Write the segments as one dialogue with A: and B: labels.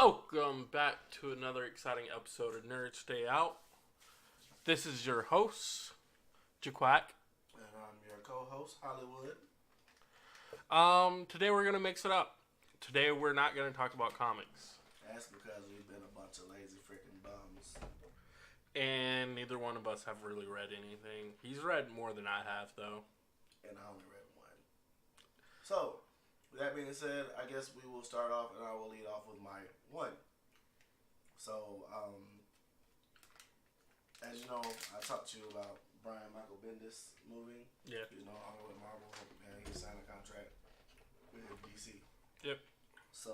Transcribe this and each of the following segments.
A: Welcome back to another exciting episode of Nerd Stay Out. This is your host, Jaquack.
B: And I'm your co-host, Hollywood.
A: Today we're gonna mix it up. Today we're not gonna talk about comics,
B: That's because we've been a bunch of lazy freaking bums.
A: and neither one of us have really read anything. He's read more than I have, though.
B: And I only read one. So, with that being said, I guess we will start off and I will lead off with my one. So, as you know, I talked to you about Brian Michael Bendis moving.
A: Yeah.
B: He's no longer with Marvel and he signed a contract with DC.
A: Yep.
B: So,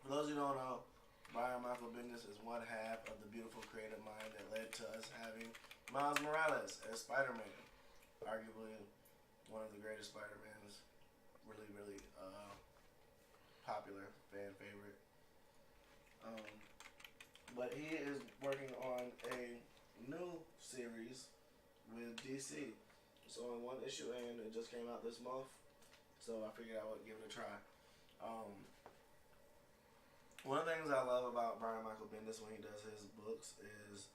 B: for those who don't know, Brian Michael Bendis is one half of the beautiful creative mind that led to us having Miles Morales as Spider-Man. Arguably one of the greatest Spider-Mans. Really, really popular, fan favorite. But he is working on a new series with DC. It's only one issue and it just came out this month. So I figured I would give it a try. One of the things I love about Brian Michael Bendis when he does his books is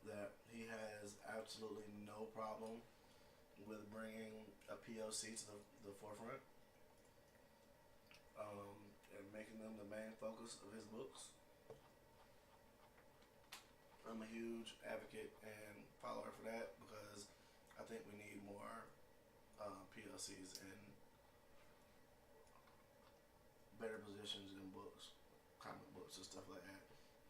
B: that he has absolutely no problem with bringing a POC to the forefront and making them the main focus of his books. I'm a huge advocate and follower for that because I think we need more PLCs in better positions in books, comic books and stuff like that.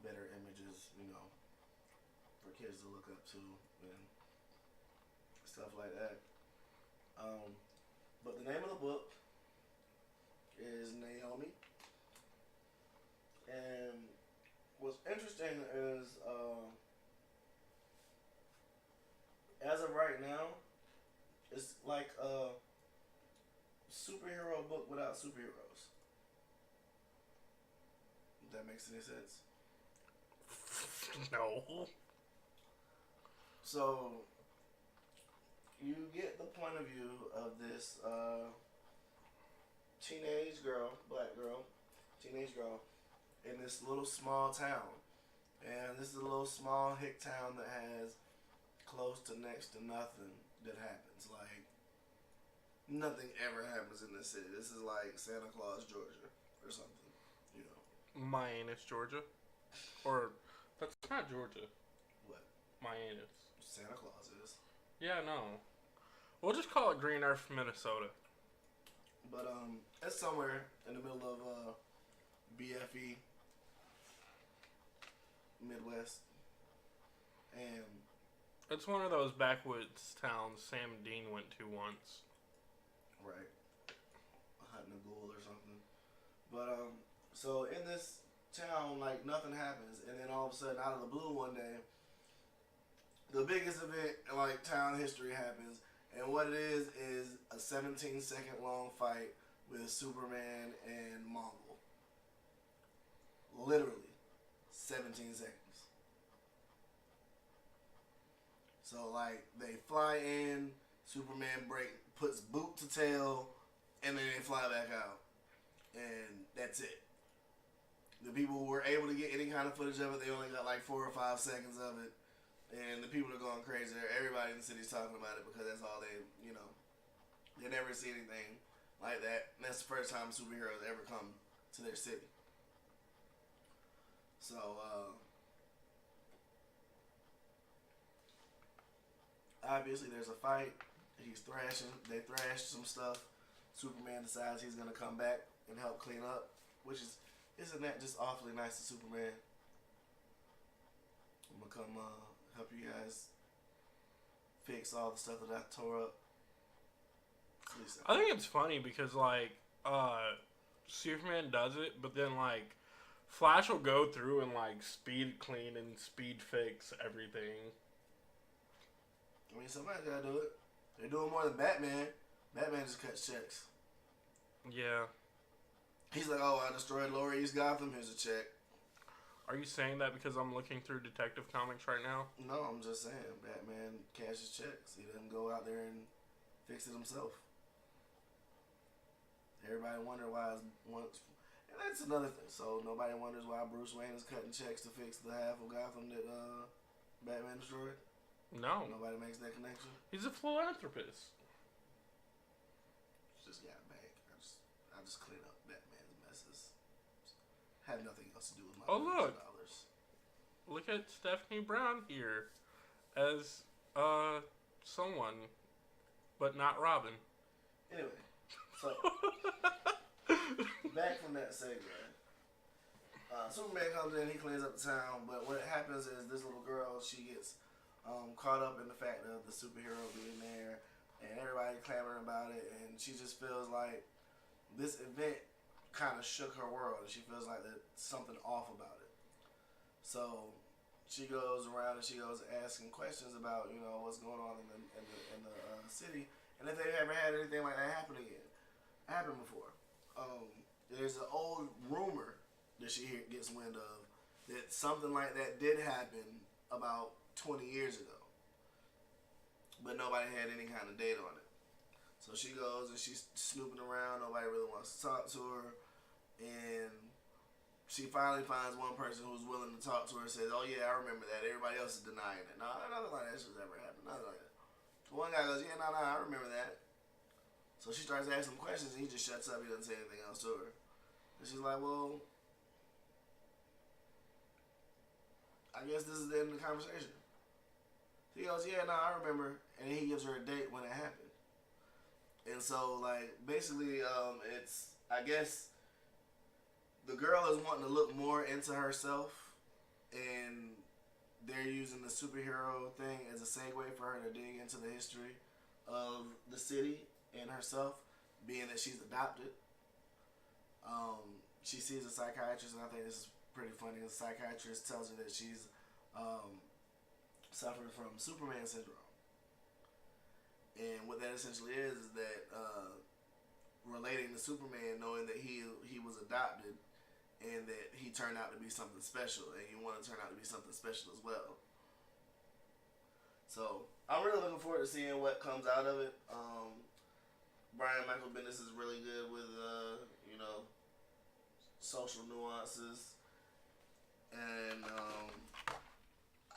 B: Better images, for kids to look up to and stuff like that. But the name of the book is Naomi. And what's interesting is, as of right now, it's like a superhero book without superheroes. If that makes any sense.
A: No.
B: So, you get the point of view of this teenage girl, in this little small town. And this is a little small hick town that has close to next to nothing that happens. Like, nothing ever happens in this city. This is like Santa Claus, Georgia, or something,
A: Mianus, Georgia. Or, that's not Georgia.
B: What?
A: Mianus.
B: Santa Claus is.
A: Yeah, no. We'll just call it Green Earth, Minnesota.
B: But, it's somewhere in the middle of, BFE, Midwest. And
A: It's one of those backwoods towns Sam Dean went to once.
B: right. Hunting a ghoul or something. But, so in this town, like, nothing happens. And then all of a sudden, out of the blue one day, the biggest event in, like, town history happens. And what it is a 17-second long fight with Superman and Mongol. Literally. 17 seconds. So, like, they fly in, Superman puts boot to tail, and then they fly back out. And that's it. The people who were able to get any kind of footage of it, they only got like 4 or 5 seconds of it. And the people are going crazy. Everybody in the city's talking about it because that's all they never see anything like that. And that's the first time superheroes ever come to their city. So, obviously there's a fight. He's thrashing. They thrash some stuff. Superman decides he's going to come back and help clean up. Isn't that just awfully nice of Superman? I'm going to come help you guys fix all the stuff that I tore up.
A: I think it's funny because, like, Superman does it, but then, like, Flash will go through and, like, speed clean and speed fix everything.
B: I mean, somebody's got to do it. They're doing more than Batman. Batman just cuts checks.
A: Yeah.
B: He's like, oh, I destroyed Lower East Gotham. Here's a check.
A: Are you saying that because I'm looking through Detective Comics right now?
B: No, I'm just saying. Batman cashes checks. He doesn't go out there and fix it himself. Everybody wonder why. And That's another thing. So nobody wonders why Bruce Wayne is cutting checks to fix the half of Gotham that Batman destroyed?
A: No.
B: Nobody makes that connection?
A: He's a philanthropist.
B: Just got back. I just clean up Batman's messes. Had nothing else to do with my
A: look.
B: dollars.
A: Look at Stephanie Brown here as someone, but not Robin.
B: Anyway, so back from that segue. Superman comes in, he cleans up the town, but what happens is this little girl, she gets caught up in the fact of the superhero being there, and everybody clamoring about it, and she just feels like this event kind of shook her world, and she feels like there's something off about it. So she goes around and she goes asking questions about, you know, what's going on in the city, and if they've ever had anything like that happen before. There's an old rumor that she gets wind of that something like that did happen about 20 years ago, but nobody had any kind of date on it. So she goes and she's snooping around. Nobody really wants to talk to her, and she finally finds one person who's willing to talk to her and says, "Oh yeah, I remember that." Everybody else is denying it. No, nothing like that shit's ever happened. Nothing like that. One guy goes, "Yeah, no, I remember that." So she starts asking him questions, and he just shuts up. He doesn't say anything else to her. And she's like, "Well, I guess this is the end of the conversation." He goes, "Yeah, no, I remember," and he gives her a date when it happened. And so, like, basically, it's, I guess, the girl is wanting to look more into herself, and they're using the superhero thing as a segue for her to dig into the history of the city and herself, being that she's adopted. She sees a psychiatrist, and I think this is pretty funny. The psychiatrist tells her that she's suffering from Superman syndrome. And what that essentially is that relating to Superman, knowing that he was adopted and that he turned out to be something special, and you want to turn out to be something special as well. So I'm really looking forward to seeing what comes out of it. Brian Michael Bendis is really good with social nuances, and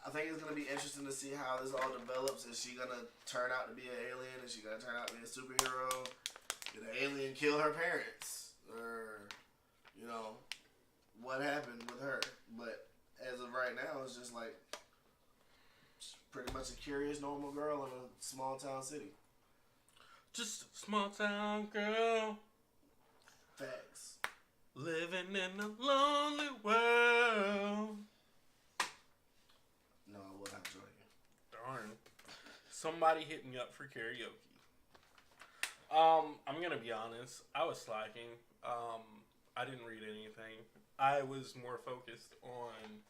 B: I think it's gonna be interesting to see how this all develops. Is she gonna turn out to be an alien? Is she gonna turn out to be a superhero? Did the alien kill her parents? Or, what happened with her? But as of right now, it's just like pretty much a curious, normal girl in a small town city.
A: Just a small town girl.
B: Facts.
A: Living in a lonely world.
B: No, I will not join you.
A: Darn. Somebody hit me up for karaoke. I'm gonna be honest. I was slacking. I didn't read anything. I was more focused on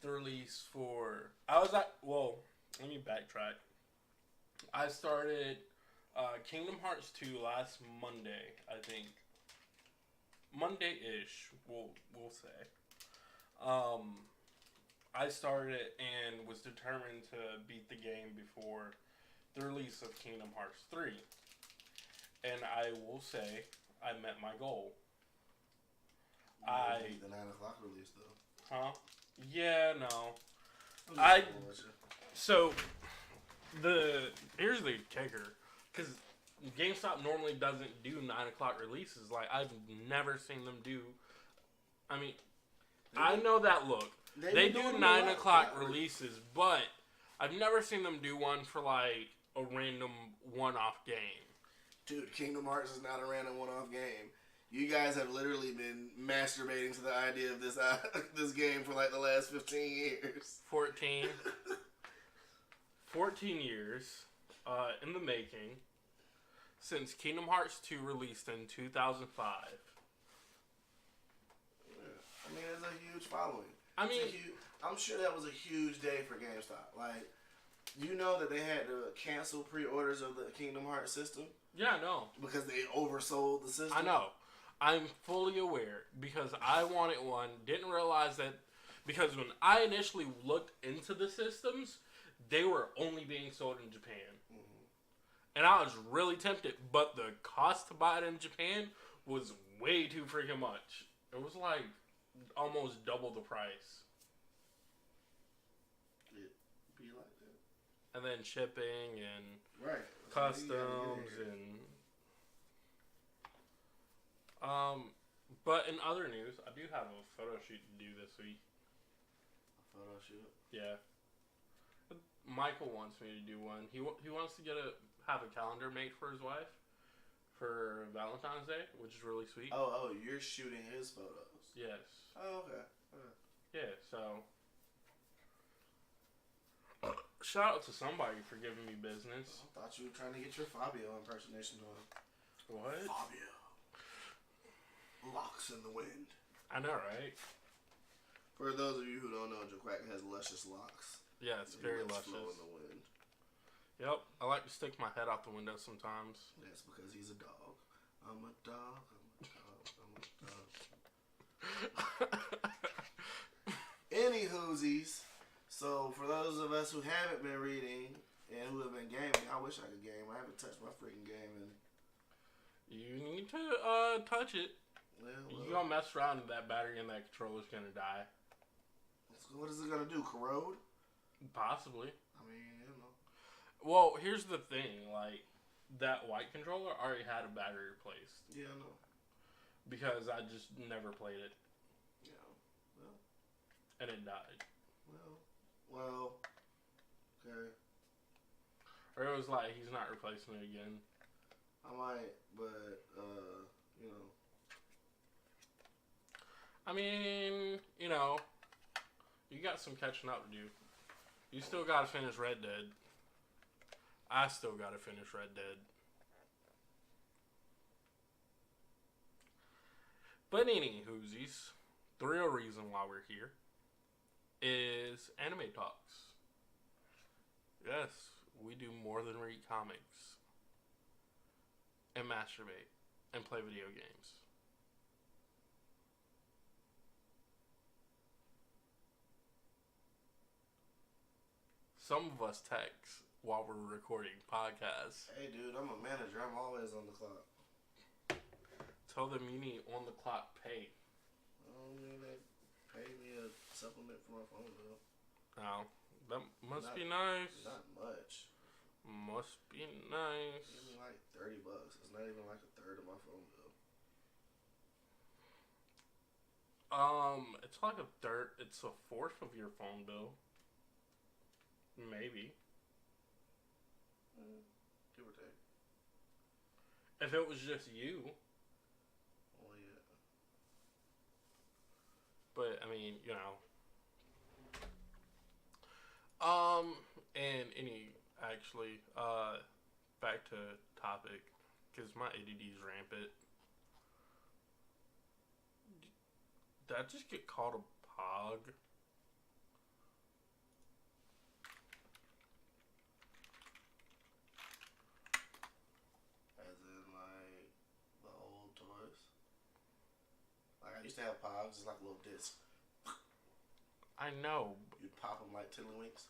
A: the release for... let me backtrack. I started Kingdom Hearts 2 last Monday, I think. Monday-ish, we'll say. I started it and was determined to beat the game before the release of Kingdom Hearts 3. And I will say, I met my goal.
B: You beat the 9 o'clock release, though.
A: Huh? Yeah, no. So, here's the kicker. Because GameStop normally doesn't do 9 o'clock releases. Like, I've never seen them do... I mean, I know that look. They do 9 o'clock releases, but I've never seen them do one for, like, a random one-off game.
B: Dude, Kingdom Hearts is not a random one-off game. You guys have literally been masturbating to the idea of this game for, like, the last 15 years.
A: 14. 14 years in the making since Kingdom Hearts 2 released in 2005.
B: Yeah. I mean, it's a huge following. I'm sure that was a huge day for GameStop. Like, you know that they had to cancel pre-orders of the Kingdom Hearts system?
A: Yeah, I know.
B: Because they oversold the system?
A: I know. I'm fully aware because I wanted one. Didn't realize that because when I initially looked into the systems, they were only being sold in Japan. Mm-hmm. And I was really tempted, but the cost to buy it in Japan was way too freaking much. It was like almost double the price.
B: It be like that.
A: And then shipping and
B: right.
A: customs and but in other news, I do have a photo shoot to do this week.
B: A photo shoot?
A: Yeah. Michael wants me to do one. He wants to have a calendar made for his wife for Valentine's Day, which is really sweet.
B: Oh, you're shooting his photos.
A: Yes.
B: Oh, okay.
A: Yeah, so shout out to somebody for giving me business.
B: I thought you were trying to get your Fabio impersonation on.
A: What?
B: Fabio. Locks in the wind.
A: I know, right?
B: For those of you who don't know, Jaquack has luscious locks.
A: Yeah, it's very luscious.
B: Flow in the wind.
A: Yep, I like to stick my head out the window sometimes.
B: That's because he's a dog. I'm a dog. Any whoosies. So for those of us who haven't been reading and who have been gaming, I wish I could game. I haven't touched my freaking game.
A: You need to touch it.
B: Well,
A: you gonna mess around and that battery in that controller's gonna die.
B: So what is it gonna do? Corrode?
A: Possibly.
B: I mean, you know.
A: Well, here's the thing. Like, that white controller already had a battery replaced.
B: Yeah, I know.
A: Because I just never played it.
B: Yeah. Well.
A: And it died.
B: Well. Okay.
A: Or it was like, he's not replacing it again.
B: I might, but, you know.
A: I mean, you know, you got some catching up to do. You still gotta finish Red Dead. I still gotta finish Red Dead. But any whoosies, the real reason why we're here is Anime Talks. Yes, we do more than read comics and masturbate and play video games. Some of us text while we're recording podcasts.
B: Hey, dude, I'm a manager. I'm always on the clock.
A: Tell them you need on the clock pay.
B: I don't mean they pay me a supplement for my phone bill.
A: Oh, that must be nice.
B: Not much.
A: Must be nice.
B: Give me like $30. It's not even like a third of my phone bill.
A: It's like a third. It's a fourth of your phone bill. Maybe.
B: Give or take.
A: If it was just you.
B: Well, yeah.
A: But, I mean, you know. And actually, back to topic, because my ADD's rampant. Did I just get called a pog?
B: As in, like, the old toys. Like, I used to have pogs, just like a little disc.
A: I know.
B: You'd pop them like tiddlywinks.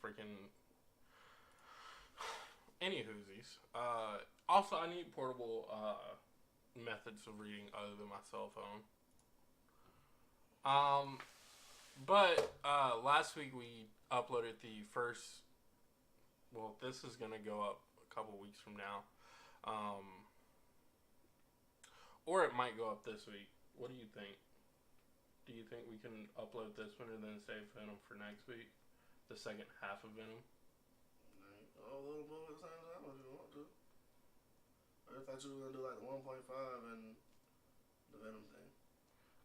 A: Freaking. Any whoosies. Also, I need portable methods of reading other than my cell phone. But last week we uploaded the first. Well, this is gonna go up a couple weeks from now. Or it might go up this week. What do you think? Do you think we can upload this one and then save Venom for next week? The second half of Venom?
B: Oh, little boy, at the same time if you want to. I thought you were going to do like the 1.5 and the Venom thing.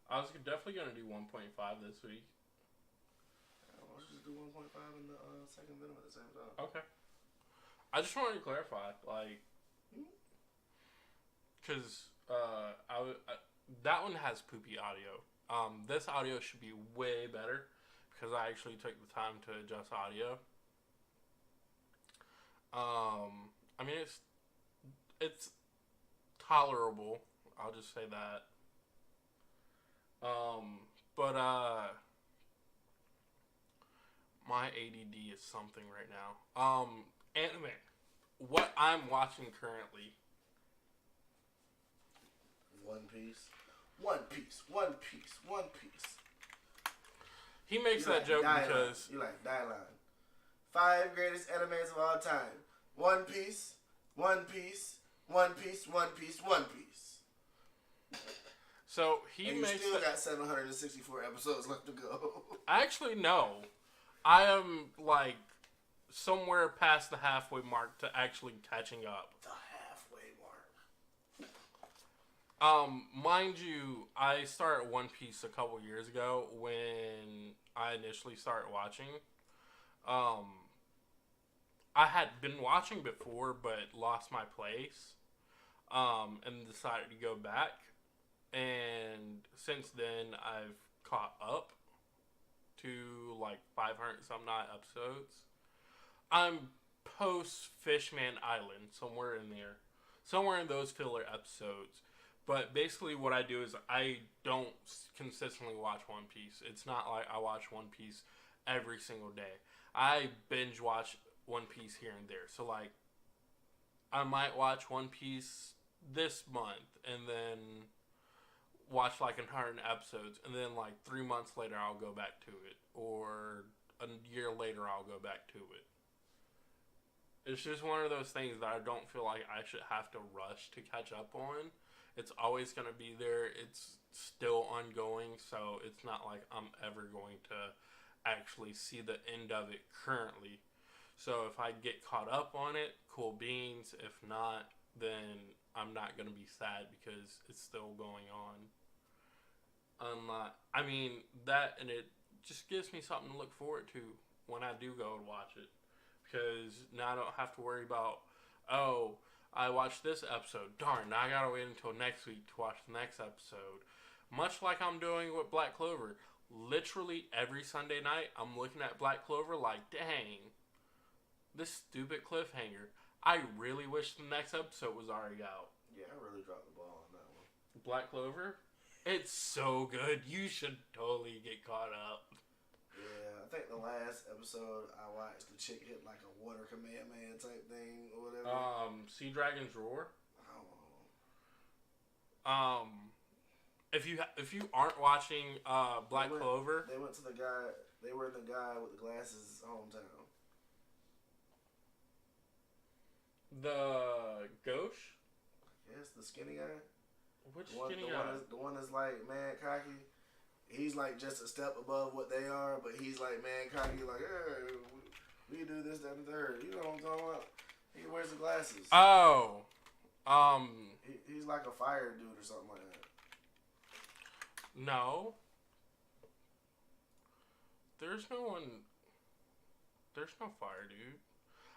A: I was definitely going to do 1.5 this week.
B: Why don't you just do 1.5 and the second Venom at the same time?
A: Okay. I just wanted to clarify, like, because that one has poopy audio. This audio should be way better because I actually took the time to adjust audio. I mean, it's tolerable. I'll just say that. But My ADD is something right now. Anime. What I'm watching currently.
B: One Piece. One Piece. One Piece. One Piece.
A: He makes that joke because...
B: You like Dylan. 5 greatest animes of all time. One Piece. One Piece. One Piece. One Piece. One Piece.
A: So he
B: and you
A: makes
B: still got 764 episodes left to go.
A: Actually, no. I am like somewhere past the halfway mark to actually catching up.
B: The halfway mark.
A: Mind you, I started One Piece a couple years ago when I initially started watching. I had been watching before, but lost my place. And decided to go back. And since then, I've caught up to like 500 some odd episodes. I'm post Fishman Island, somewhere in there. Somewhere in those filler episodes. But basically what I do is I don't consistently watch One Piece. It's not like I watch One Piece every single day. I binge watch One Piece here and there. So like, I might watch One Piece this month and then watch like 100 episodes, and then like 3 months later I'll go back to it, or a year later I'll go back to it. It's just one of those things that I don't feel like I should have to rush to catch up on. It's always going to be there. It's still ongoing, so it's not like I'm ever going to actually see the end of it currently. So if I get caught up on it, cool beans. If not, then I'm not going to be sad because it's still going on. I mean, that, and it just gives me something to look forward to when I do go and watch it. Because now I don't have to worry about, oh, I watched this episode. Darn, now I got to wait until next week to watch the next episode. Much like I'm doing with Black Clover. Literally every Sunday night, I'm looking at Black Clover like, dang, this stupid cliffhanger. I really wish the next episode was already out.
B: Yeah, I really dropped the ball on that one.
A: Black Clover? It's so good. You should totally get caught up.
B: Yeah, I think the last episode I watched, the chick hit like a water command man type thing or whatever.
A: Sea Dragon's Roar?
B: I don't know.
A: If you aren't watching Black Clover...
B: They went to the guy... They were in the guy with the glasses' hometown.
A: The Gauche?
B: Yes, the skinny guy.
A: Which skinny guy?
B: The one that's like mad cocky. He's like just a step above what they are, but he's like mad cocky. Like, hey, we do this, that, and the third. You know what I'm talking about? He wears the glasses.
A: Oh,
B: he's like a fire dude or something like that.
A: No. There's no one. There's no fire dude.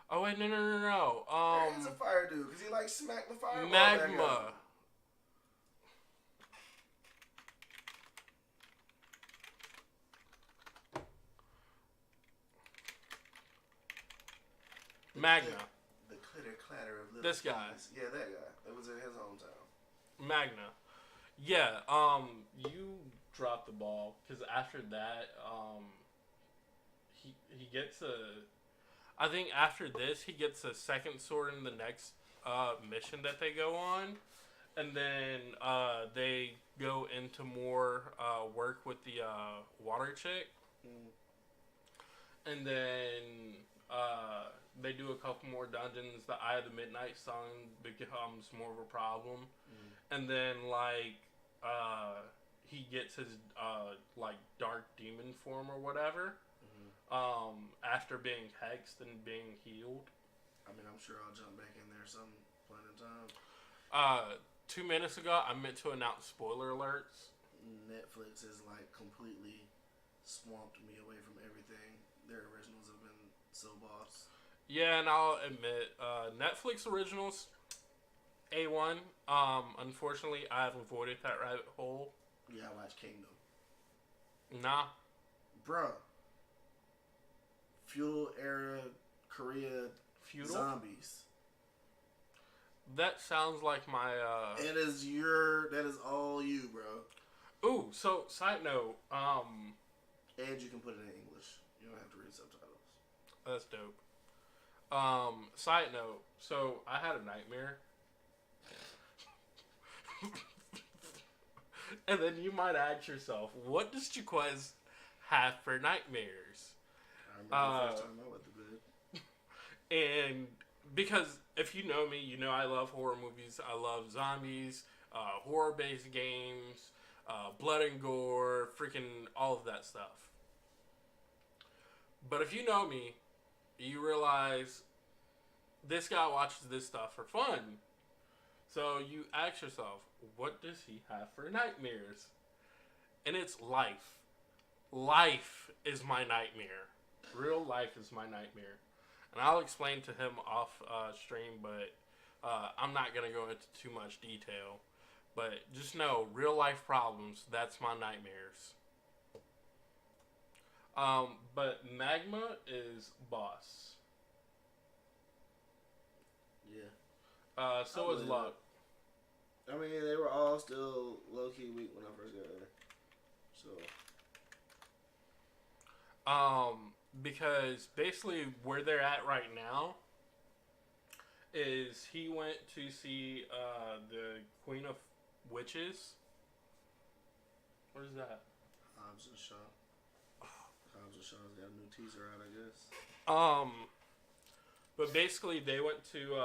A: Oh wait, no.
B: There is a fire dude because he like smacked the fire.
A: Magma. Magna.
B: The clitter clatter of little
A: this guy.
B: Keys. Yeah, that guy. It was in his hometown.
A: Magna. Yeah. You dropped the ball because after that, he gets a. I think after this, he gets a second sword in the next mission that they go on, and then they go into more work with the water chick, and then they do a couple more dungeons. The Eye of the Midnight Sun becomes more of a problem, and then like he gets his like dark demon form or whatever. After being hexed and being healed.
B: I mean, I'm sure I'll jump back in there some point in time.
A: 2 minutes ago, I meant to announce spoiler alerts.
B: Netflix has like completely swamped me away from everything. Their originals have been so boss.
A: Yeah, and I'll admit, Netflix originals, A1. Unfortunately, I have avoided that rabbit hole.
B: Yeah, I watched Kingdom.
A: Nah.
B: Bruh. Feudal era Korea
A: Feudal?
B: zombies.
A: That sounds like my
B: That is all you, bro.
A: Ooh, so side note,
B: and you can put it in English. You don't have to read subtitles.
A: That's dope. Side note. So I had a nightmare. And then you might ask yourself, what does Jaquez have for nightmares?
B: I remember the first time I went to bed.
A: And because if you know me, you know I love horror movies. I love zombies, horror-based games, blood and gore, freaking all of that stuff. But if you know me, you realize this guy watches this stuff for fun. So you ask yourself, what does he have for nightmares? And it's life. Life is my nightmare. Real life is my nightmare. And I'll explain to him off stream, but I'm not going to go into too much detail. But just know, real life problems, that's my nightmares. But Magma is boss.
B: Yeah.
A: So is Luck.
B: I mean, they were all still low-key weak when I first got there. So.
A: Because basically where they're at right now is he went to see the Queen of Witches. What is that?
B: Hobbs and Shaw. Hobbs and Shaw's got a new teaser out, I guess.
A: But basically they went to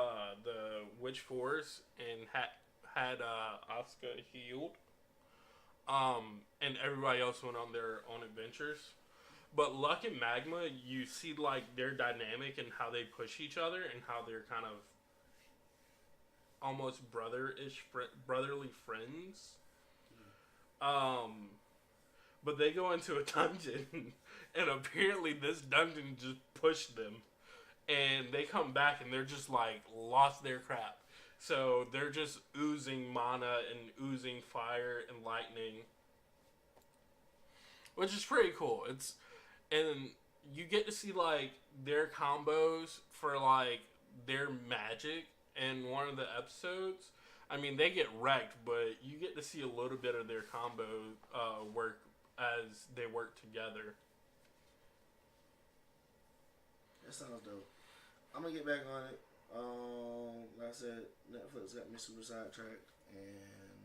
A: the Witch Forest and had Asuka healed. And everybody else went on their own adventures. But Luck and Magma, you see like their dynamic and how they push each other and how they're kind of almost brotherly friends. But they go into a dungeon and apparently this dungeon just pushed them. And they come back and they're just like lost their crap. So they're just oozing mana and oozing fire and lightning. Which is pretty cool. And you get to see like their combos for like their magic in one of the episodes. I mean, they get wrecked, but you get to see a little bit of their combo work as they work together.
B: That sounds dope. I'm gonna get back on it. Like I said, Netflix got me super sidetracked and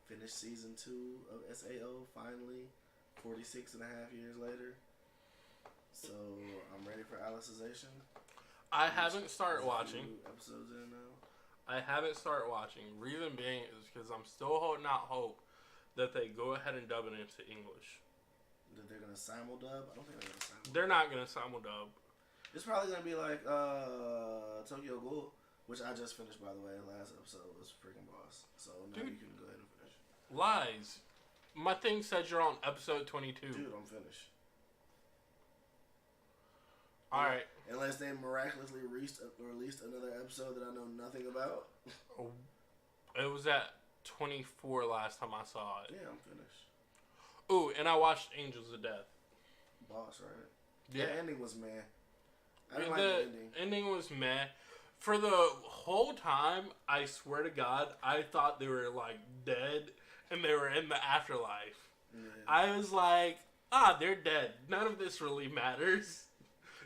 B: finished season 2 of SAO finally, 46 and a half years later. So I'm ready for Alicization.
A: I haven't started watching.
B: Episodes in now.
A: I haven't started watching. Reason being is because I'm still holding out hope that they go ahead and dub it into English.
B: That they're gonna simul-dub? I don't think they're gonna simul-dub.
A: They're not gonna simul-dub.
B: It's probably gonna be like Tokyo Ghoul, which I just finished, by the way. Last episode was freaking boss. So now you can go ahead and finish.
A: Lies. My thing says you're on episode 22.
B: Dude, I'm finished.
A: Alright.
B: Unless they miraculously released another episode that I know nothing about.
A: It was at 24 last time I saw it.
B: Yeah, I'm finished.
A: Ooh, and I watched Angels of Death.
B: Boss, right?
A: Yeah.
B: The ending was meh. I didn't
A: like
B: the
A: ending was meh. For the whole time, I swear to God, I thought they were like dead and they were in the afterlife. Yeah. I was like, they're dead. None of this really matters.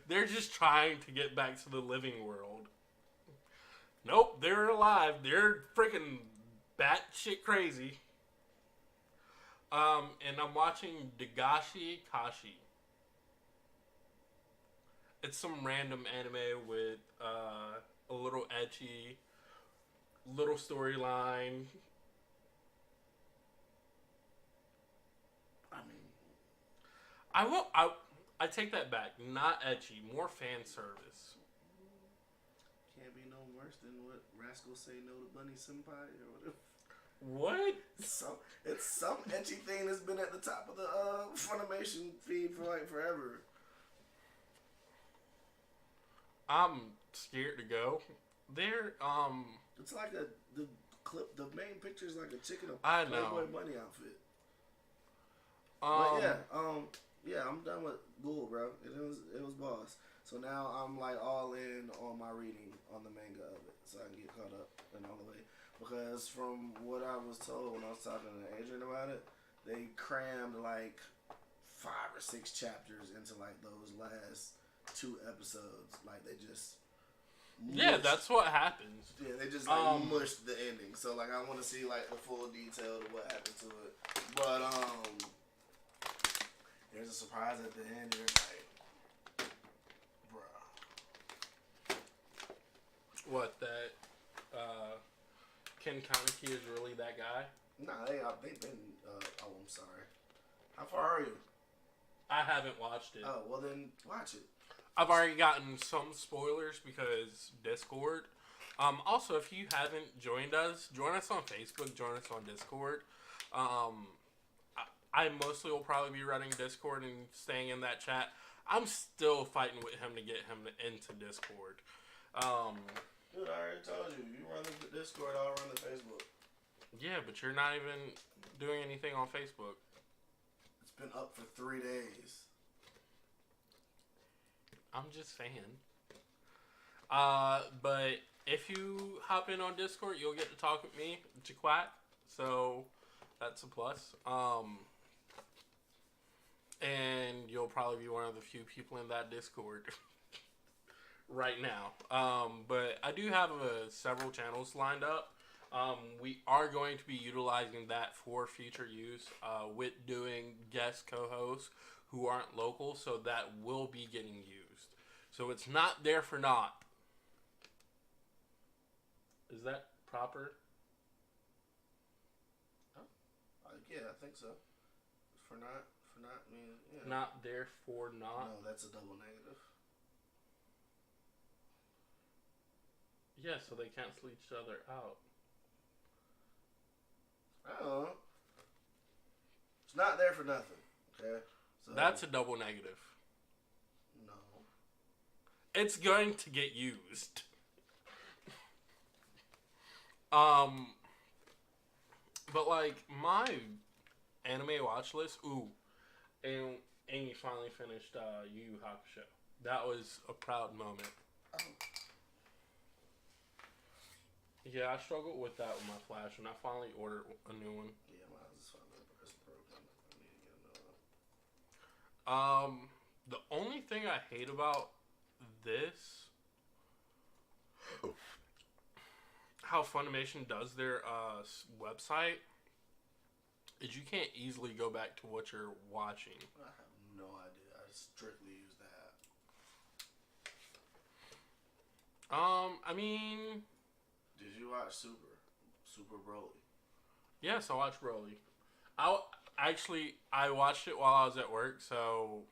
A: They're just trying to get back to the living world. Nope, they're alive. They're freaking batshit crazy. And I'm watching Dagashi Kashi. It's some random anime with a little ecchi, little storyline. I mean, I take that back. Not ecchi, more fan service.
B: Can't be no worse than what Rascal say no to Bunny Senpai or whatever.
A: What?
B: It's some ecchi thing that's been at the top of the Funimation feed for like forever.
A: I'm scared to go.
B: It's like the main picture is like a chick in a
A: Playboy
B: Bunny outfit. But yeah, I'm done with Ghoul, bro. It was boss. So now I'm like all in on my reading on the manga of it, so I can get caught up and all the way. Because from what I was told when I was talking to Adrian about it, they crammed like 5 or 6 chapters into like those last 2 episodes. Like they just
A: yeah, that's what happens.
B: Yeah, they just like mushed the ending. So like I want to see like the full detail of what happened to it. But there's a surprise at the end. You're like, bruh.
A: What, that Ken Kaneki is really that guy?
B: Nah, they've been. Oh, I'm sorry. How far are you?
A: I haven't watched it.
B: Oh, well then watch it.
A: I've already gotten some spoilers because Discord. Also, if you haven't joined us, join us on Facebook, join us on Discord. I mostly will probably be running Discord and staying in that chat. I'm still fighting with him to get him into Discord.
B: Dude, I already told you. You run the Discord, I'll run the Facebook.
A: Yeah, but you're not even doing anything on Facebook.
B: It's been up for 3 days.
A: I'm just saying. But if you hop in on Discord, you'll get to talk with me, Jaquat. So that's a plus. And you'll probably be one of the few people in that Discord right now. But I do have several channels lined up. We are going to be utilizing that for future use with doing guest co-hosts who aren't local, so that will be getting used. So it's not there for naught. Is that proper?
B: Oh, yeah, I think so. For not, I mean, yeah.
A: Not there for naught?
B: No, that's a double negative.
A: Yeah, so they cancel each other out.
B: I don't know. It's not there for nothing. Okay? So,
A: that's a double negative.
B: No.
A: It's going to get used. But like my anime watch list, and Amy finally finished Yu Yu Hakusho. That was a proud moment.
B: Oh.
A: Yeah, I struggled with that with my Flash, and I finally ordered a new one.
B: Yeah, mine is finally broken. I need to get another one.
A: The only thing I hate about this, how Funimation does their website, is you can't easily go back to what you're watching.
B: I have no idea. I strictly use that.
A: I mean,
B: did you watch Super Broly?
A: Yes, I watched Broly. I watched it while I was at work, so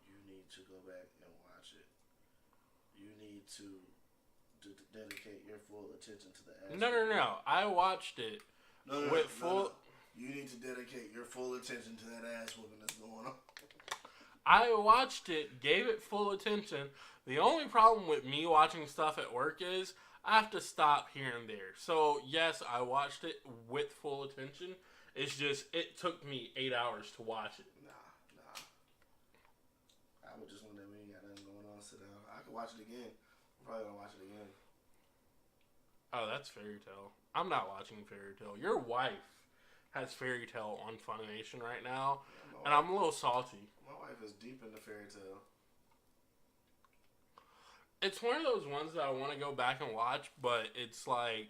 B: you need to go back and watch it. You need to dedicate your full attention to the ass.
A: No. I watched it with full.
B: No. You need to dedicate your full attention to that ass whooping that's going on.
A: I watched it, gave it full attention. The only problem with me watching stuff at work is I have to stop here and there. So, yes, I watched it with full attention. It's just, it took me 8 hours to watch it.
B: Nah. I would just when we ain't got nothing going on, sit down. I could watch it again. I'm probably going to watch it again.
A: Oh, that's Fairy Tail. I'm not watching Fairy Tail. Your wife has Fairy Tail on Funimation right now, and I'm a little salty.
B: My wife is deep into Fairy Tail.
A: It's one of those ones that I want to go back and watch, but it's like,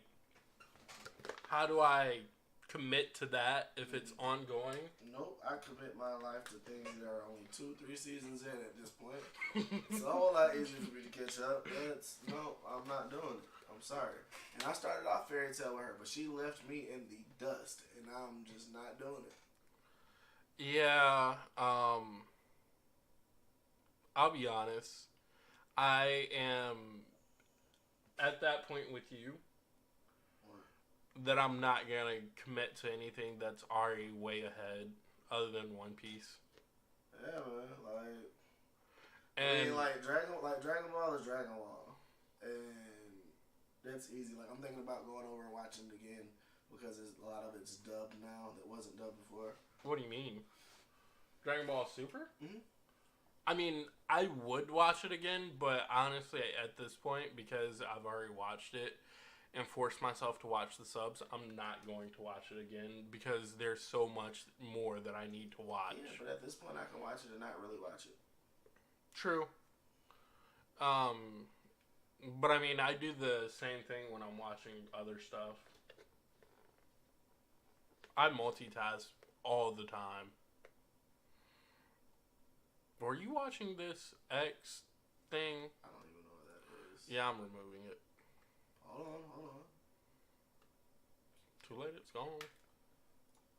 A: how do I commit to that if it's ongoing?
B: Nope, I commit my life to things that are only 2-3 seasons in at this point. It's a whole lot easier for me to catch up. No, I'm not doing it. I'm sorry. And I started off Fairy Tail with her, but she left me in the dust, and I'm just not doing it.
A: Yeah, I'll be honest. I am at that point with you that I'm not gonna commit to anything that's already way ahead, other than One Piece.
B: Yeah, man. Like Dragon Ball is Dragon Ball, and that's easy. Like I'm thinking about going over and watching it again because a lot of it's dubbed now that wasn't dubbed before.
A: What do you mean? Dragon Ball Super?
B: Mm-hmm.
A: I mean, I would watch it again, but honestly, at this point, because I've already watched it, and force myself to watch the subs, I'm not going to watch it again because there's so much more that I need to watch.
B: Yeah, but at this point, I can watch it and not really watch it.
A: True. But I mean, I do the same thing when I'm watching other stuff. I multitask all the time. Were you watching this X thing?
B: I don't even know what that is.
A: Yeah, I'm removing it.
B: Hold on.
A: Too late, it's gone.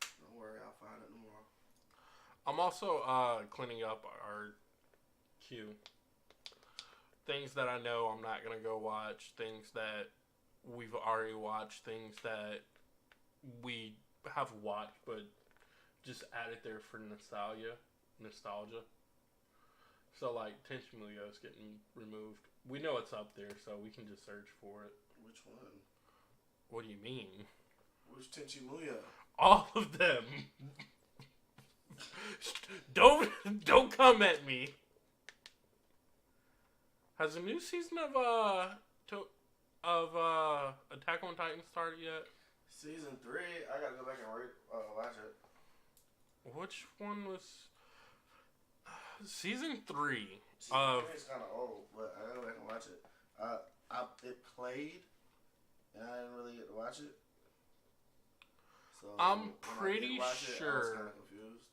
B: Don't worry, I'll find it tomorrow.
A: I'm also cleaning up our queue. Things that I know I'm not going to go watch. Things that we've already watched. Things that we have watched but just added there for nostalgia. So, like, Tenchimuyo is getting removed. We know it's up there, so we can just search for it.
B: Which one?
A: What do you mean?
B: Which Tenchimuyo?
A: All of them. Don't come at me. Has a new season of Attack on Titan started yet?
B: Season 3? I gotta go back and watch it.
A: Which one was season 3?
B: Season 3 is kind of old, but I gotta go back and watch it. It played, and I didn't really get to watch it. So
A: I'm pretty
B: I was
A: sure.
B: kind of confused.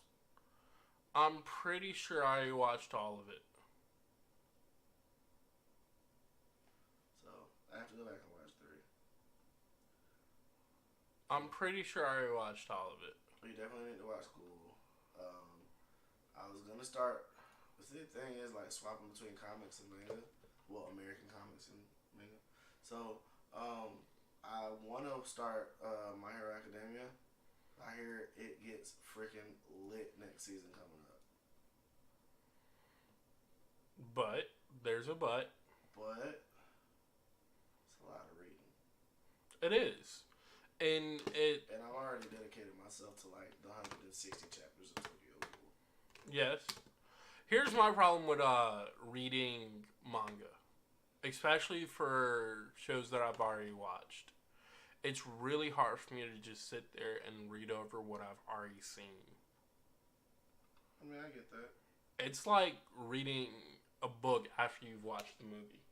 A: I'm pretty sure I watched all of it.
B: So I have to go back and watch 3.
A: I'm pretty sure I watched all of it.
B: You definitely need to watch School. I was gonna start. But the thing is, like, swapping between comics and manga. Well, American comics and manga. So, I want to start My Hero Academia. I hear it gets freaking lit next season coming up.
A: But there's a but.
B: But it's a lot of reading.
A: It is, and
B: I've already dedicated myself to like the 160 chapters of Tokyo Ghoul.
A: Yes. Here's my problem with reading manga, especially for shows that I've already watched. It's really hard for me to just sit there and read over what I've already seen.
B: I mean, I get that.
A: It's like reading a book after you've watched the movie.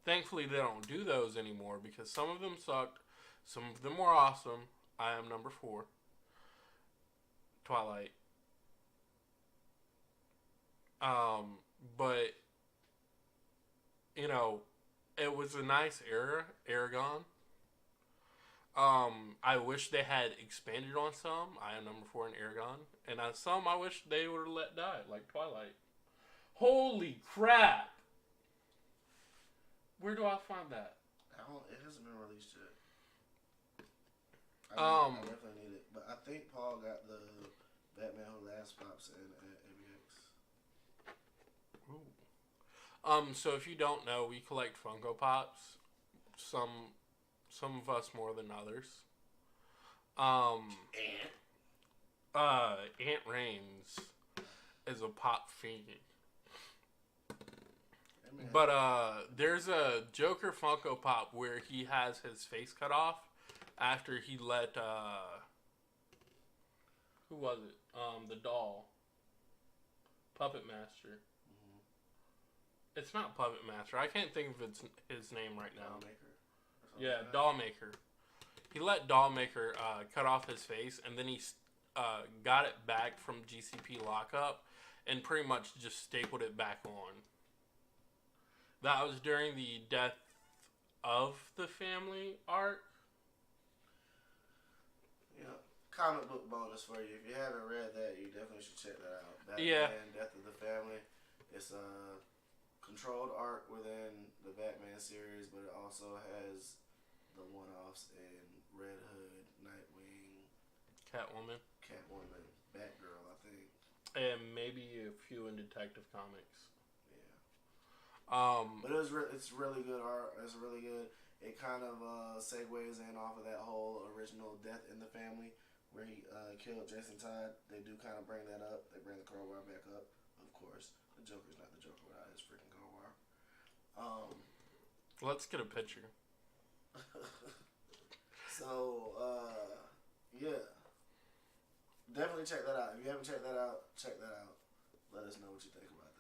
A: Thankfully, they don't do those anymore because some of them sucked. Some of them were awesome. I am number 4. Twilight. But, you know, it was a nice era, Aragon. I wish they had expanded on some. I am number 4 in Aragon. And on some, I wish they would have let die, like Twilight. Holy crap! Where do I find that?
B: It hasn't been released yet. I definitely need it. But I think Paul got the Batman Who Last Pops in at ABX.
A: Ooh. So if you don't know, we collect Funko Pops. Some of us more than others. Aunt Rains is a pop fiend. But there's a Joker Funko Pop where he has his face cut off after he let who was it? The doll. Puppet Master. Mm-hmm. It's not Puppet Master. I can't think of his name right now. Yeah, like Dollmaker. He let Dollmaker cut off his face, and then he got it back from GCP lockup and pretty much just stapled it back on. That was during the death of the family arc.
B: Yeah, comic book bonus for you. If you haven't read that, you definitely should check that out. Batman,
A: yeah.
B: Death of the Family. It's a controlled arc within the Batman series, but it also has the one-offs in Red Hood, Nightwing,
A: Catwoman,
B: Batgirl, I think,
A: and maybe a few in Detective Comics.
B: But it's really good art. It's really good. It kind of segues in off of that whole original Death in the Family where he killed Jason Todd. They do kind of bring that up. They bring the crowbar back up. Of course, the Joker's not the Joker without his freaking crowbar.
A: Let's get a picture.
B: So, yeah. Definitely check that out. If you haven't checked that out, check that out. Let us know what you think about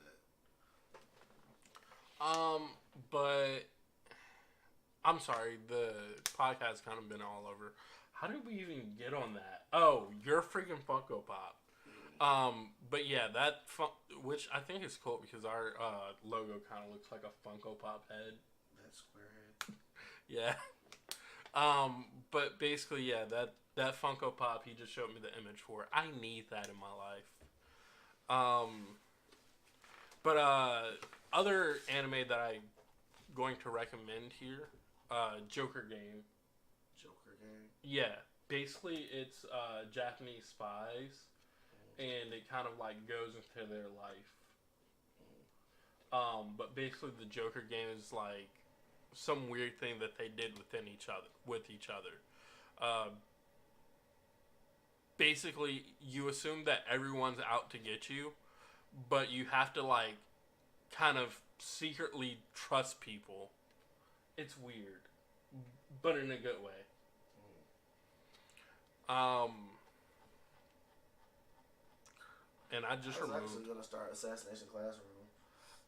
B: that.
A: But I'm sorry, the podcast's kind of been all over. How did we even get on that? Oh, you're freaking Funko Pop. But yeah, which I think is cool because our logo kind of looks like a Funko Pop head.
B: That square head.
A: Yeah. But basically, yeah, that Funko Pop, he just showed me the image for it. I need that in my life. But other anime that I'm going to recommend here, Joker Game.
B: Joker Game?
A: Yeah. Basically, it's Japanese spies, and it kind of like goes into their life. But basically, the Joker Game is like some weird thing that they did with each other. Basically, you assume that everyone's out to get you, but you have to like kind of secretly trust people. It's weird, but in a good way. And I just removed.
B: I was actually gonna start Assassination Classroom.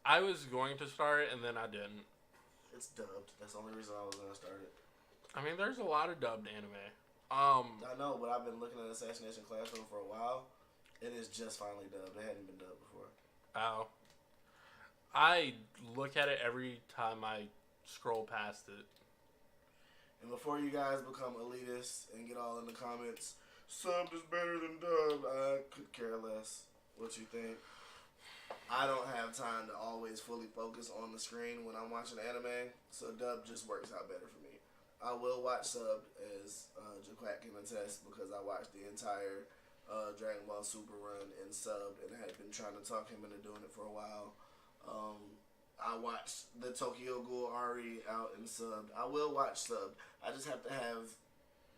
A: I was going to start it, and then I didn't.
B: It's dubbed. That's the only reason I was gonna start it.
A: I mean, there's a lot of dubbed anime.
B: I know, but I've been looking at Assassination Classroom for a while, and it's just finally dubbed. It hadn't been dubbed before.
A: Oh. I look at it every time I scroll past it.
B: And before you guys become elitists and get all in the comments, subbed is better than dubbed, I could care less what you think. I don't have time to always fully focus on the screen when I'm watching anime, so dub just works out better for me. I will watch subbed, as Jaquat can attest, because I watched the entire Dragon Ball Super run in subbed, and I had been trying to talk him into doing it for a while. I watched the Tokyo Ghoul Ari out in subbed. I will watch subbed. I just have to have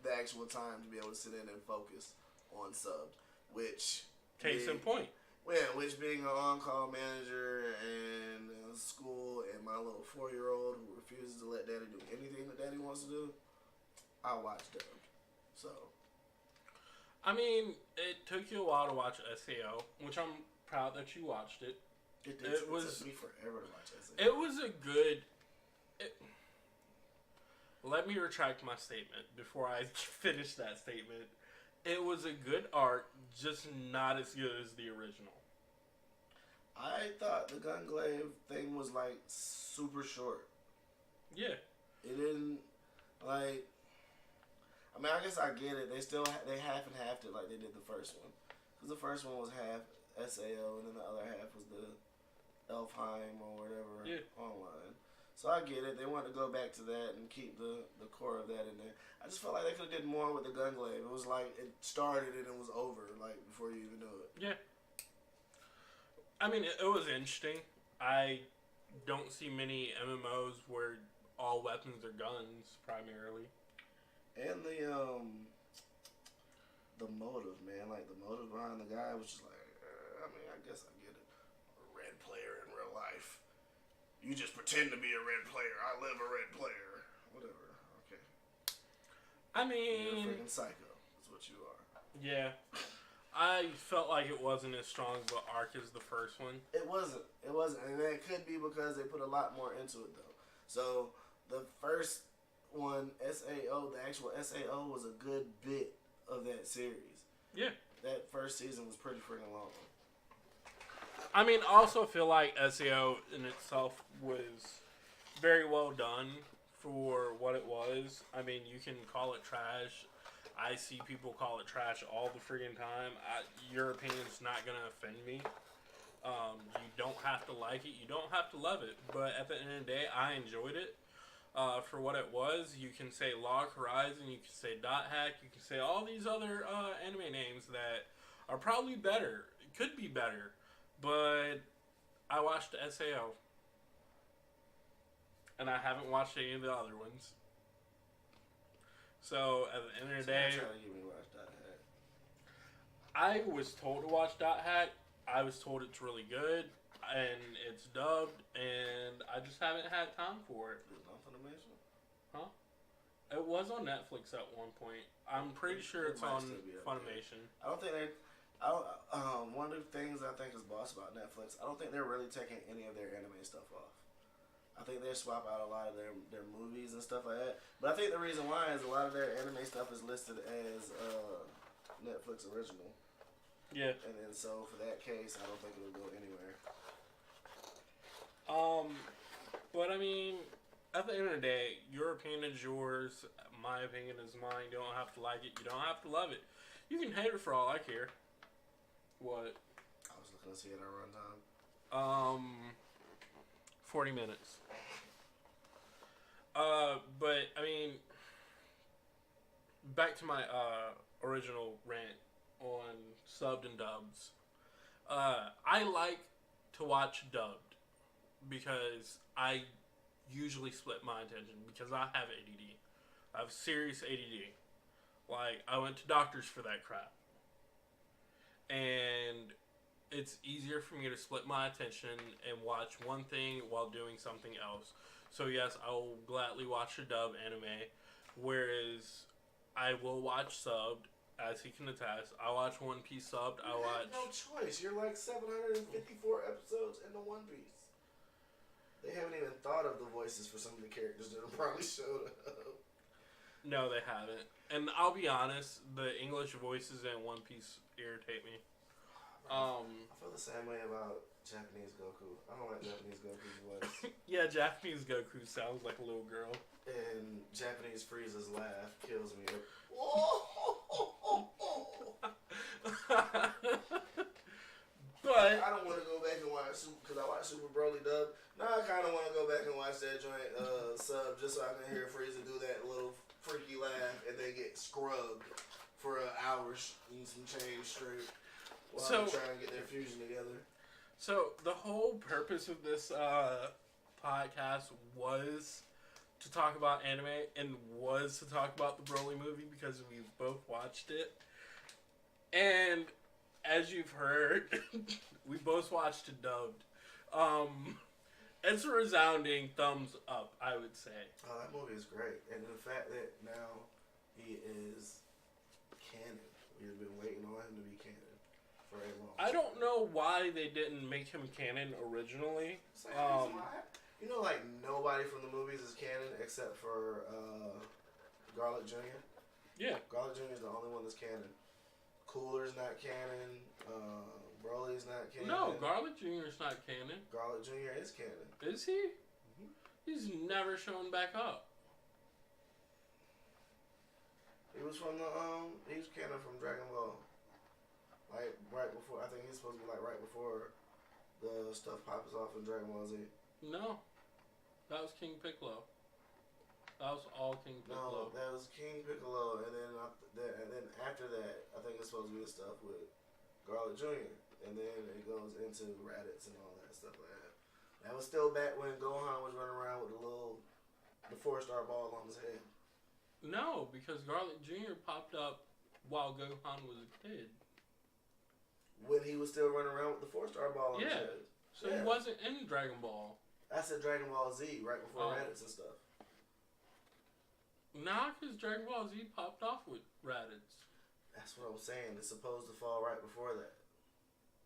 B: the actual time to be able to sit in and focus on subbed, which
A: Case in point.
B: Yeah, which being an on-call manager and school and my little 4-year-old who refuses to let daddy do anything that daddy wants to do, I watch dubbed. So,
A: I mean, it took you a while to watch SAO, which I'm proud that you watched it.
B: It took me forever to watch SAO.
A: It was a good... Let me retract my statement before I finish that statement. It was a good arc, just not as good as the original.
B: I thought the Gunglaive thing was like super short.
A: Yeah.
B: It didn't like. I mean, I guess I get it. They half and halved it like they did the first one, because the first one was half SAO and then the other half was the Elfheim or whatever online. So I get it. They wanted to go back to that and keep the core of that in there. I just felt like they could have did more with the Gunglaive. It was like it started and it was over, like before you even knew it.
A: Yeah. I mean, it was interesting. I don't see many MMOs where all weapons are guns, primarily.
B: And the motive, man. Like, the motive behind the guy was just like, I mean, I guess I get it. A red player in real life. You just pretend to be a red player. I live a red player. Whatever. Okay.
A: I mean...
B: You're a freaking psycho. That's what you are.
A: Yeah. I felt like it wasn't as strong of an arc as the first one.
B: It wasn't. And that could be because they put a lot more into it, though. So, the first one, SAO, the actual SAO, was a good bit of that series.
A: Yeah.
B: That first season was pretty freaking long.
A: I mean, I also feel like SAO in itself was very well done for what it was. I mean, you can call it trash. I see people call it trash all the friggin' time. Your opinion's not going to offend me. You don't have to like it. You don't have to love it. But at the end of the day, I enjoyed it for what it was. You can say Log Horizon. You can say Dot Hack. You can say all these other anime names that are probably better. It could be better. But I watched SAO. And I haven't watched any of the other ones. So, at the end of the day, I was told to watch Dot Hack. I was told it's really good. and it's dubbed, and I just haven't had time for it.
B: Is it on Funimation?
A: Huh? It was on Netflix at one point. I'm pretty sure it's on Funimation.
B: I don't think they. One of the things I think is boss about Netflix, I don't think they're really taking any of their anime stuff off. I think they swap out a lot of their movies and stuff like that. But I think the reason why is a lot of their anime stuff is listed as Netflix original.
A: Yeah.
B: And then so for that case, I don't think it'll go anywhere.
A: But I mean, at the end of the day, your opinion is yours. My opinion is mine. You don't have to like it. You don't have to love it. You can hate it for all I care. What?
B: I was looking to see it at runtime.
A: 40 minutes. But I mean, back to my original rant on subbed and dubs. I like to watch dubbed because I usually split my attention because I have ADD. I have serious ADD. Like, I went to doctors for that crap. And it's easier for me to split my attention and watch one thing while doing something else. So yes, I will gladly watch a dub anime, whereas I will watch subbed, as he can attest. I watch One Piece subbed.
B: You have no choice. You're like 754 episodes into One Piece. They haven't even thought of the voices for some of the characters that have probably showed up.
A: No, they haven't. And I'll be honest, the English voices in One Piece irritate me.
B: I feel the same way about Japanese Goku. I don't like Japanese Goku's voice.
A: Yeah, Japanese Goku sounds like a little girl.
B: And Japanese Frieza's laugh kills me.
A: But
B: I don't want to go back and watch because I watched Super Broly dub. Now I kind of want to go back and watch that joint sub just so I can hear Frieza do that little freaky laugh and then get scrubbed for an hour and some change straight while they try and get their fusion together.
A: So the whole purpose of this podcast was to talk about anime and was to talk about the Broly movie because we've both watched it. And as you've heard, we both watched it dubbed. It's a resounding thumbs up, I would say.
B: Oh, that movie is great. And the fact that now he is canon. We've been waiting on him to be canon for a long time.
A: I don't know why they didn't make him canon originally.
B: You know, like, nobody from the movies is canon except for Garlic Jr.?
A: Yeah.
B: Garlic Jr. is the only one that's canon. Cooler's not canon. Broly's not canon.
A: No, Garlic Jr. is not canon.
B: Garlic Jr. is canon.
A: Is he? Mm-hmm. He's never shown back up.
B: He was from the he was canon from Dragon Ball. Like right before, I think he's supposed to be like right before the stuff pops off in Dragon Ball Z.
A: No, that was King Piccolo. That was all King Piccolo.
B: No, that was King Piccolo, and then after that, I think it's supposed to be the stuff with Garlic Jr. And then it goes into Raditz and all that stuff like that. That was still back when Gohan was running around with the 4-star ball on his head.
A: No, because Garlic Jr. popped up while Gohan was a kid.
B: When he was still running around with the 4-star ball on his head.
A: So he wasn't in Dragon Ball.
B: I said Dragon Ball Z right before Raditz and stuff.
A: Nah, because Dragon Ball Z popped off with Raditz.
B: That's what I'm saying. It's supposed to fall right before that.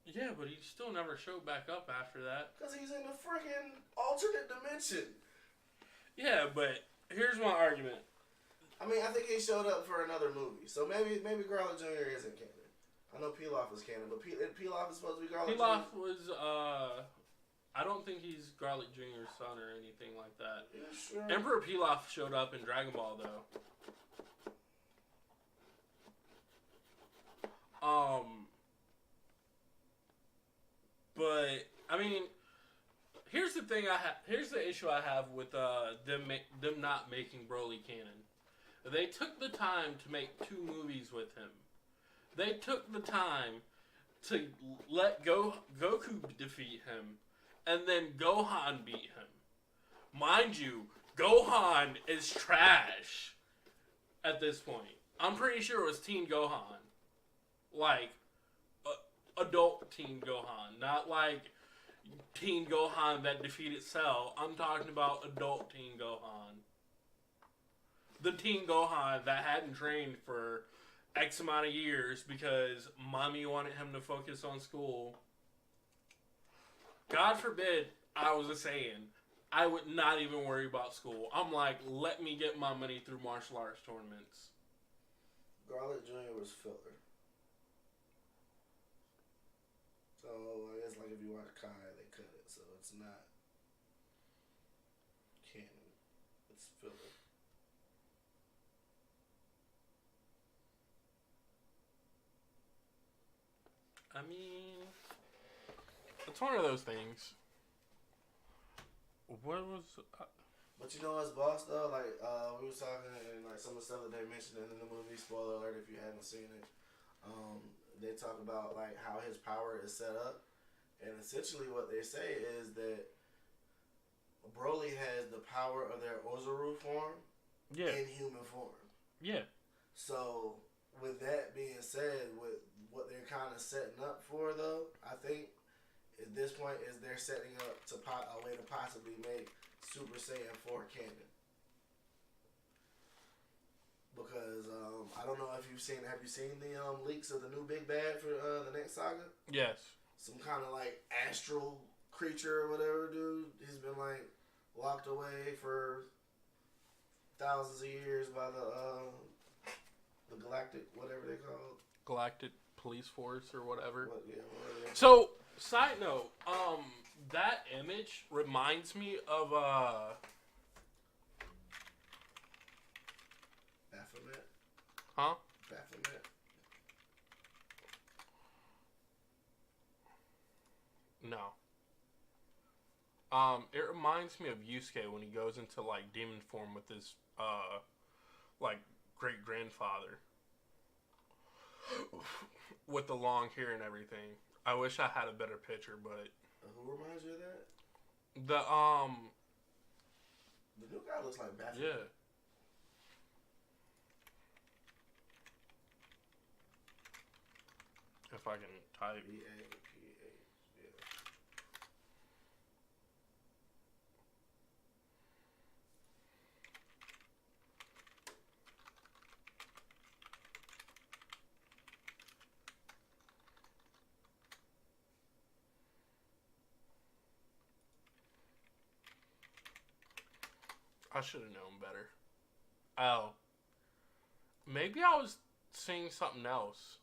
A: Yeah, but he still never showed back up after that.
B: Because he's in a freaking alternate dimension.
A: Yeah, but here's my argument.
B: I mean, I think he showed up for another movie. So maybe Garlic Jr. isn't canon. I know Pilaf is canon, but Pilaf is supposed to be Garlic Jr.
A: Pilaf was, I don't think he's Garlic Jr.'s son or anything like that.
B: Yeah, sure.
A: Emperor Pilaf showed up in Dragon Ball, though. But I mean, here's the thing here's the issue I have with them not making Broly canon. They took the time to make 2 movies with him. They took the time to let Goku defeat him, and then Gohan beat him. Mind you, Gohan is trash at this point. I'm pretty sure it was Teen Gohan. Like, adult Teen Gohan. Not like Teen Gohan that defeated Cell. I'm talking about adult Teen Gohan. The Teen Gohan that hadn't trained for X amount of years because mommy wanted him to focus on school. God forbid I was a Saiyan. I would not even worry about school. I'm like, let me get my money through martial arts tournaments.
B: Garlic Jr. was filler. So I guess like if you watch Kai, they cut it, so it's not canon. It's filler.
A: I mean, it's one of those things. What was...
B: But you know what's boss though? Like we was talking and like some of the stuff that they mentioned in the movie. Spoiler alert if you haven't seen it. They talk about like how his power is set up, and essentially what they say is that Broly has the power of their Ozaru form in human form. Yeah. So with that being said, with what they're kind of setting up for though, I think at this point is they're setting up to a way to possibly make Super Saiyan 4 canon. Because I don't know if you've seen. Have you seen the leaks of the new big bad for the next saga?
A: Yes. Some
B: kind of like astral creature or whatever, dude. He's been like locked away for thousands of years by the galactic, whatever they call it.
A: Galactic Police Force or whatever.
B: Whatever.
A: So, side note, that image reminds me of
B: Baphomet.
A: Huh?
B: Baphomet.
A: No. It reminds me of Yusuke when he goes into like demon form with his like great grandfather with the long hair and everything. I wish I had a better picture, but
B: who reminds you of that?
A: The
B: new guy looks like Baphomet.
A: Yeah. If I can type.
B: B-A-P-H, yeah.
A: I should have known better. Oh. Maybe I was seeing something else.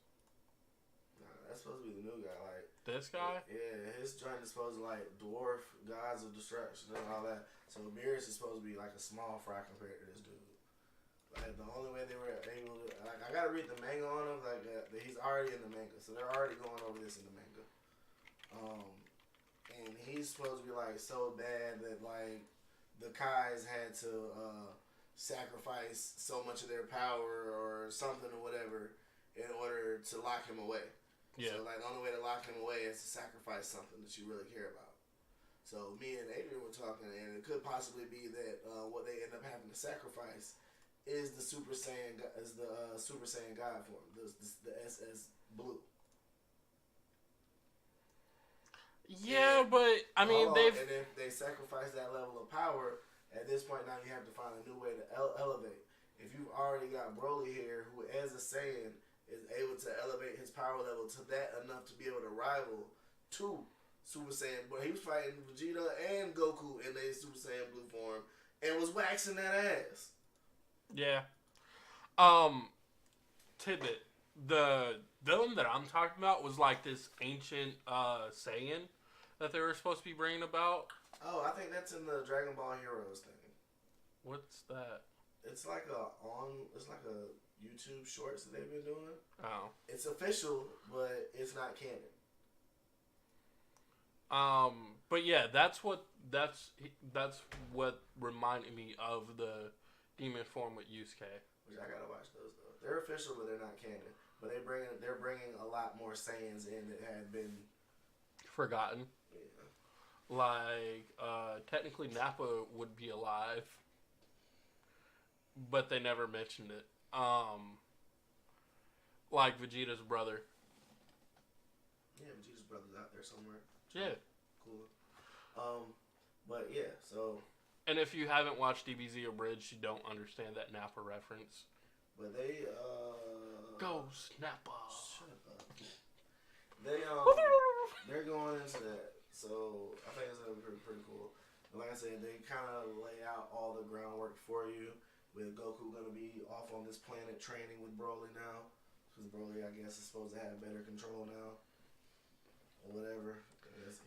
B: That's supposed to be the new guy, like
A: this guy.
B: Yeah, his joint is supposed to like dwarf gods of destruction and all that. So Beerus is supposed to be like a small fry compared to this dude. Like the only way they were able to, like I gotta read the manga on him. Like he's already in the manga, so they're already going over this in the manga. And he's supposed to be like so bad that like the Kais had to sacrifice so much of their power or something or whatever in order to lock him away. Yeah. So, like, the only way to lock him away is to sacrifice something that you really care about. So, me and Adrian were talking, and it could possibly be that what they end up having to sacrifice is the Super Saiyan, Super Saiyan God form, the SS Blue.
A: Yeah, but I mean,
B: and if they sacrifice that level of power, at this point now you have to find a new way to elevate. If you've already got Broly here, who as a Saiyan is able to elevate his power level to that enough to be able to rival two Super Saiyan. But he was fighting Vegeta and Goku in their Super Saiyan Blue form and was waxing that ass.
A: Yeah. Tidbit. The villain that I'm talking about was like this ancient Saiyan that they were supposed to be bringing about.
B: Oh, I think that's in the Dragon Ball Heroes thing.
A: What's that?
B: It's like a YouTube shorts that they've been doing.
A: Oh.
B: It's official, but it's not canon.
A: But yeah, that's what reminded me of the demon form with Yusuke.
B: Which I gotta watch those though. They're official, but they're not canon. But they're bringing a lot more Saiyans in that had been
A: forgotten.
B: Yeah.
A: Like technically Nappa would be alive, but they never mentioned it. Like Vegeta's brother.
B: Yeah, Vegeta's brother's out there somewhere.
A: Yeah.
B: cooler. But yeah, so.
A: And if you haven't watched DBZ Abridged, you don't understand that Nappa reference.
B: But they
A: Go Nappa.
B: Shut up. They're going into that, so I think it's gonna be pretty cool. And like I said, they kind of lay out all the groundwork for you. With Goku gonna be off on this planet training with Broly now, because Broly, I guess, is supposed to have better control now, or whatever.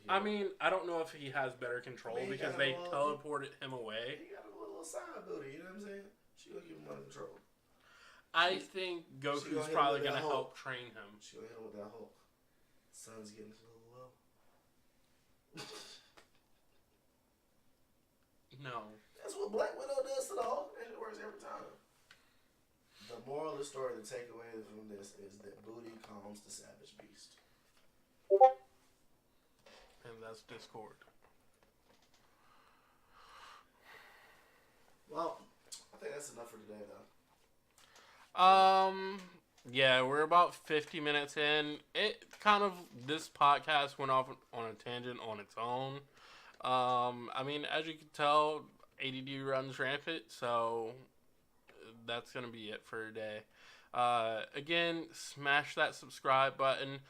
A: I mean, I don't know if he has better control because they teleported him away.
B: He got a little side booty, you know what I'm saying? She gonna keep him under control.
A: I think Goku's probably gonna help train him.
B: She gonna hit him with that Hulk. Sun's getting a little low.
A: No.
B: That's what Black Widow does to the Hulk. It works every time. The moral of the story, the takeaway from this is that booty calms the savage beast.
A: And that's Discord.
B: Well, I think that's enough for today, though.
A: Yeah, we're about 50 minutes in. This podcast went off on a tangent on its own. I mean, as you can tell, ADD runs rampant, so that's going to be it for today. Again, smash that subscribe button,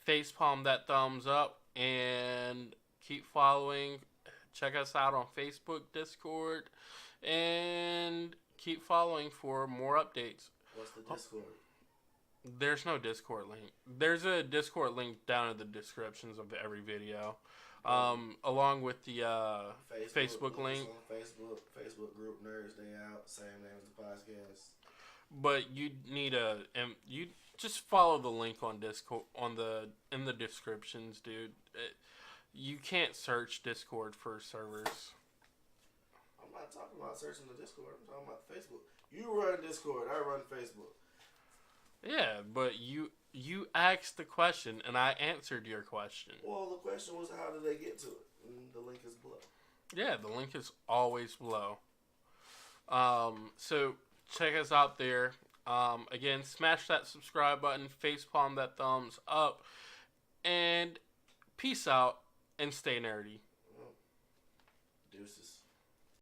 A: facepalm that thumbs up, and keep following. Check us out on Facebook, Discord, and keep following for more updates.
B: What's the Discord?
A: There's no Discord link. There's a Discord link down in the descriptions of every video. Along with the Facebook link.
B: Facebook group Nerds Day Out, same name as the podcast.
A: But you need you just follow the link on Discord in the descriptions, dude. You can't search Discord for servers.
B: I'm not talking about searching the Discord. I'm talking about Facebook. You run Discord. I run Facebook.
A: Yeah, but you asked the question, and I answered your question.
B: Well, the question was, how did they get to it? And the link is below.
A: Yeah, the link is always below. So check us out there. Again, smash that subscribe button, facepalm that thumbs up, and peace out and stay nerdy.
B: Deuces.